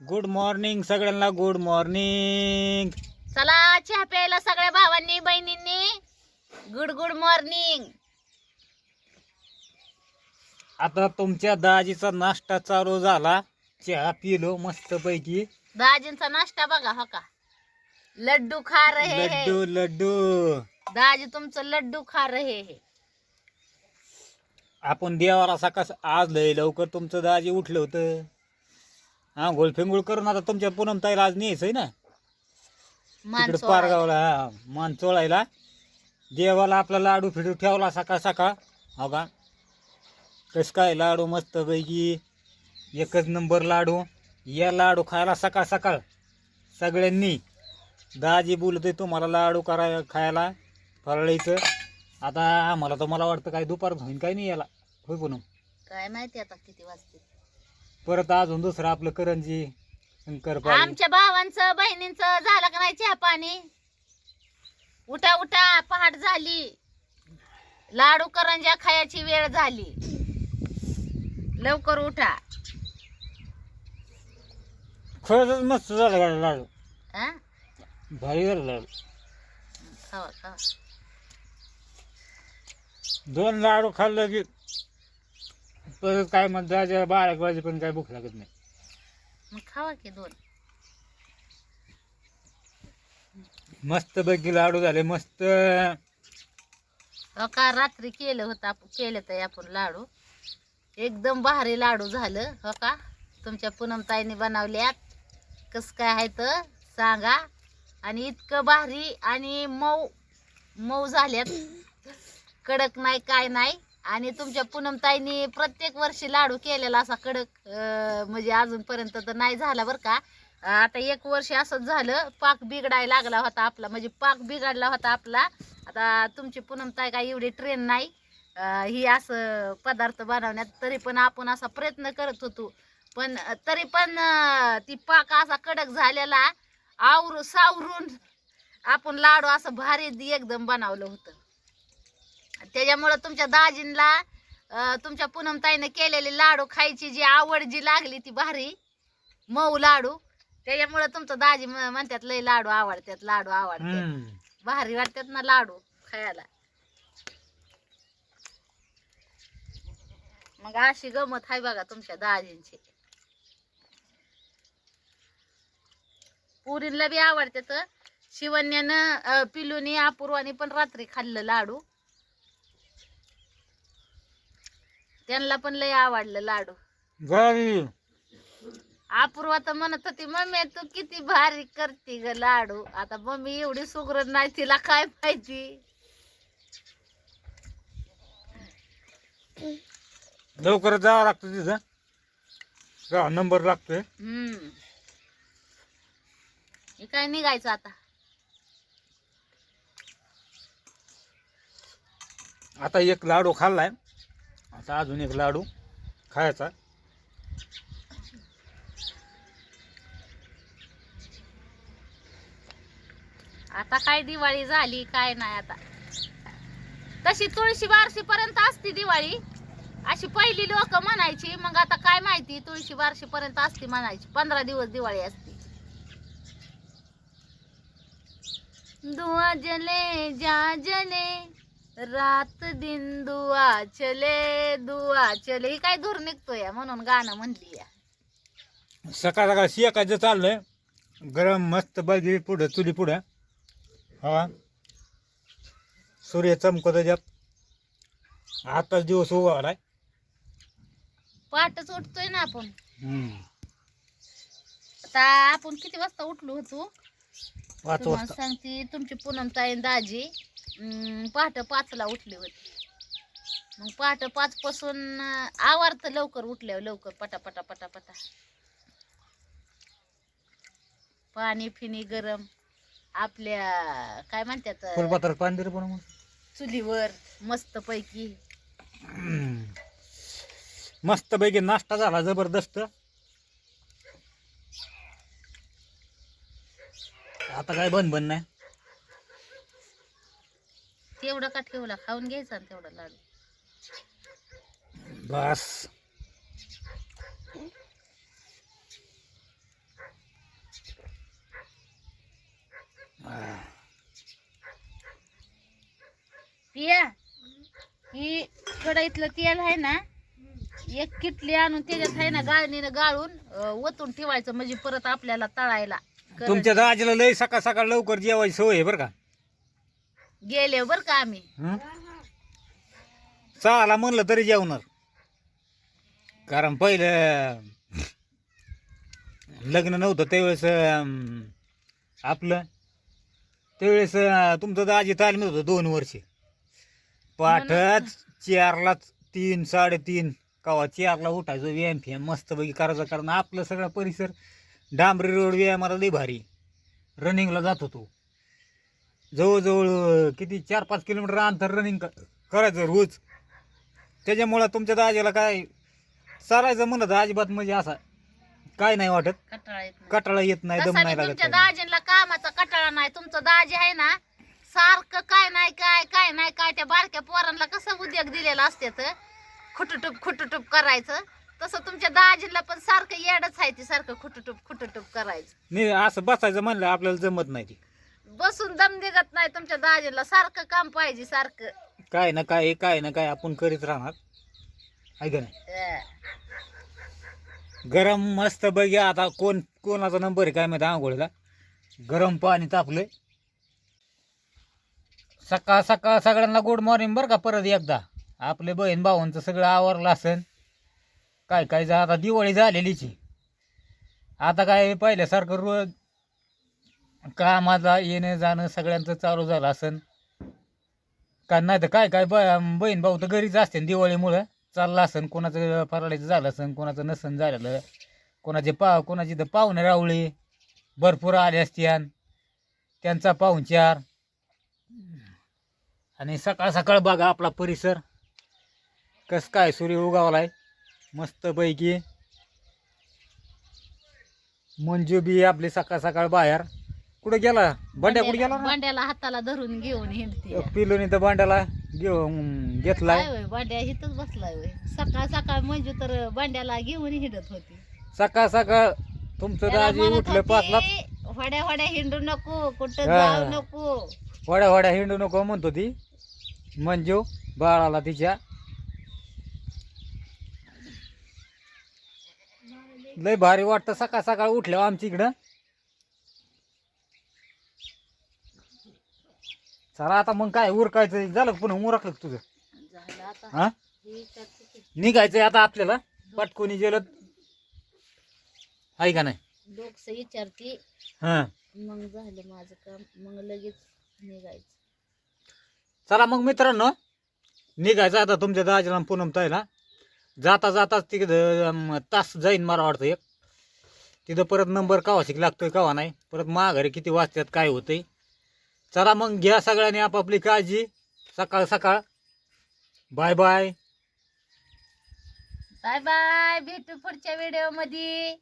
Good morning सगळ्यांना, good morning. चला चहा प्यायला सगळ्या भावांनी बहिणींनी. Good good morning. आता तुमच्या दाजीचा नाश्ता चालू झाला. चहा पिलो मस्त पैकी. दाजींचा नाश्ता बघा हो का, लड्डू खा रहे है. लड्डू लड्डू. दाजी तुमचं लड्डू खा रहे है. आपण देवाला सकाळ आज लय लवकर तुमचं दाजी उठलं होतं. हा गोलफिंगुळ करून आता तुमच्या पूनम ताईला आज न्यायचंय ना तिकडे पारगावला. मान चोळायला देवाला आपला लाडू फिडू ठेवला सकाळ सकाळ. हो का, कस काय लाडू मस्त पैकी एकच नंबर लाडू. या लाडू खायला सकाळ सकाळ सगळ्यांनी. दाजी बोलतोय तुम्हाला लाडू खायला फराळीचं. आता आम्हाला तर मला वाटतं काय दुपार होईन काय नाही याला. होय पूनम, काय माहिती आता किती वाजते. परत अजून दुसरं आपलं करंजी शंकरपाळी. आमच्या भावांचं बहिणींचं झालं का नाही चहा पाणी. उठा उठा, पहाट झाली. लाडू करंज्या खायची वेळ झाली. लवकर उठा. खरंच मस्त झालं का लाडू. हा, भारी झालं लाडू. खावा खावा. 2 लाडू खाल्लं की परत काय म्हणतात 12 वाजेपर्यंत काय भूक लागत नाही. मग खावा की 2. मस्त पैकी लाडू झाले मस्त. हो का, रात्री केलं होतं केलं तर आपण लाडू. एकदम भारी लाडू झालं हो का. तुमच्या पूनमताईने बनवल्यात. कस काय आहे तर सांगा. आणि इतकं भारी आणि मऊ मऊ झाल्यात, कडक नाही काय नाही. आणि तुमच्या पूनमताईने प्रत्येक वर्षी लाडू केलेला असा कडक म्हणजे अजूनपर्यंत तर नाही झाला बरं का. आता 1 वर्ष असंच झालं, पाक बिघडायला लागला होता आपला, म्हणजे पाक बिघडला होता आपला. आता तुमची पूनमताई काय एवढी ट्रेन नाही ही असं पदार्थ बनवण्यात. तरी पण आपण असा प्रयत्न करत होतो. पण तरी पण ती पाक असा कडक झालेला सावरून आपण लाडू असं भारी एकदम बनवलं होतं. त्याच्यामुळं तुमच्या दाजींना तुमच्या पूनमताईने केलेले लाडू खायची जी आवड जी लागली ती भारी मऊ लाडू. त्याच्यामुळं तुमचं दाजी म्हणतात लय लाडू आवडतात, लाडू आवडतात. भारी वाटतात ना लाडू खायला. मग अशी गमत आहे बघा तुमच्या दाजींची. पुरीला बी आवडतात. शिवण्यानं पिलूनी अपूर्वानी पण रात्री खाल्लं लाडू. त्यांना पण लय आवडलं लाडू. अपूर्वा तर म्हणत होती मम्मी तू किती भारी करते ग लाडू. आता मम्मी एवढी सुगरण नाही, तिला काय माहिती. लवकर जावं लागतं तिथं, नंबर लागतोय. हे काय निघायचं आता. आता 1 लाडू खाल्लाय, आता अजून 1 लाडू खायचा. आता काय दिवाळी झाली काय नाही. आता तशी तुळशी बारशी पर्यंत असती दिवाळी अशी पहिली लोक म्हणायची. मग आता काय माहिती, तुळशी बारशी पर्यंत असती म्हणायची. 15 दिवस दिवाळी असती. दुआ जले जा जले रात दिन दुआ चले दुआ चले. ही काय धूर निघतोय म्हणून गाणं म्हणली या. सकाळ सकाळ शेकायचं चाललंय. गरम मस्त बघी पुढं चुली पुढं. हा, सूर्य चमकत त्याच्यात. आताच दिवस उगवलाय. पहाटच उठतोय ना आपण. आता आपण किती वाजता उठलो होतो 5 तुम्हाला वाजता. सांगते. तुमची पूनमताई दाजी पहाटे 5ला उठली होती. मग पहाटे 5 पासून आवारतं लवकर उठल्यावर लवकर पटापटा पटापटा. पाणी फिनी गरम आपल्या काय म्हणतात फुलपात्र पाणी दिलं पण चुलीवर मस्त पैकी. मस्त पैकी नाश्ता झाला जबरदस्त. आता काय बंद नाही. तेवढं का ठेवला, खाऊन घ्यायचा ना तेवढा लाडू. बस पिया ही कढईतलं तेल आहे ना, एक किटली आणून त्याच्यात आहे ना गाळणीनं गाळून ओतून ठेवायचं, म्हणजे परत आपल्याला तळायला तुमच्या दाजीला लय सकाळ सकाळ लवकर जेवायची सवय आहे बरं का. गेले बर का आम्ही. हं? सहाला म्हणलं तरी जेवणार. कारण पहिलं लग्न नव्हतं त्यावेळेस आपलं त्यावेळेस तुमचं दाजी तालमीत होतं 2 वर्ष. पाठच 4लाच 3 3:30 कवा 4ला उठायचो, व्यायाम फ्याम मस्तपैकी करायचं. कारण आपलं सगळा परिसर डांबरी रोड, व्यायामाला लई भारी. रनिंगला जात होतो जवळजवळ किती 4-5 किलोमीटर अंतर रनिंग करायचं रोज. त्याच्यामुळं तुमच्या दाजीला काय चालायचं म्हणलं तर अजिबात म्हणजे असा काय नाही वाटत, कटाळा येत नाही. कटाळा येत नाही, दम तसा नाही बी लागत तुमच्या काही. दाजीला कामाचा कटाळा नाही. तुमचं दाजी आहे ना सारखं काय नाही काय त्या बारक्या पोरांना कसं उद्योग दिलेला असते तर खुटुटूप करायचं, तसं तुमच्या दाजीला पण सारखं येडच आहे ती, सारखं खुटुटूप करायचं. नाही असं बसायचं म्हणलं आपल्याला जमत नाही ती. बसून दम निघत नाही तुमच्या दाजीला, सारखं काम पाहिजे सारखं. काय ना काय आपण करीत राहणार आहे का नाही. गरम मस्त बघ आता कोणाचा नंबर आहे काय माहिती आंघोळीला. गरम पाणी तापलंय. सकाळ सकाळ सगळ्यांना गुड मॉर्निंग बरं का. परत एकदा आपले बहीण भावांचं सगळं आवरलं असेल. काय आता दिवाळी झालेलीची. आता काय पहिल्यासारखं रोज कामाला येणं जाणं सगळ्यांचं चालू झालं असेल का. नाही तर काय बहीण भाऊ तर घरीच असते दिवाळीमुळं. चाललं असेल कोणाचं फराळीचं झालं असेल, कोणाचं नसन झालेलं, कोणाची तर पाहुणे रावळी भरपूर आले असत्यान, त्यांचा पाहुणचार. आणि सकाळ सकाळ बघा आपला परिसर कस काय सूर्य उगावलाय मस्तपैकी. मंजू बी आपली सकाळ सकाळ बाहेर. कुठे गेला बंड्या? कुठे गेला ना? भांड्याला हाताला धरून घेऊन हिंडते. पिलोनी तर भांड्याला घेऊन घेतलाय. काय होय भांड्या इथंच बसलाय होय. सकाळ सकाळ मंजू तर भांड्याला घेऊन हिंडत होती. सकाळ सकाळ तुमचं त्याला दाजी म्हणत उठलं 5ला. होती, होड्या हिंडू नको, कुठं हा. जाऊ नको. वड्या हिंडू नको म्हणतो ती मंजू बाळाला तिच्या. लय भारी वाटतं सकाळ सकाळ उठल्यावर आमच्या इकडं. चला आता मग काय उरकायचं झालं, पुन्हा उरकलं का तुझं? झालं आता. हा हे करते की. निघायचंय आता आपल्याला पटकोनी गेलं आहे का नाही. लोक विचारते हा मग झालं माझं काम, मग लगेच निघायचं. चला मग मित्रांनो निघायचं आता तुमच्या दाजीला पूनम ताईला. जाता जाताच तिकडं तास जाईन मला वाटतं एक. तिथं परत नंबर कवा शिक लागतोय कवा नाही, परत माघारी किती वाजतात काय होतंय. चला मग घ्या सगळ्यांनी आपापली काळजी. सकाळ सकाळ बाय बाय. बाय बाय, भेटू पुढच्या व्हिडिओ मध्ये.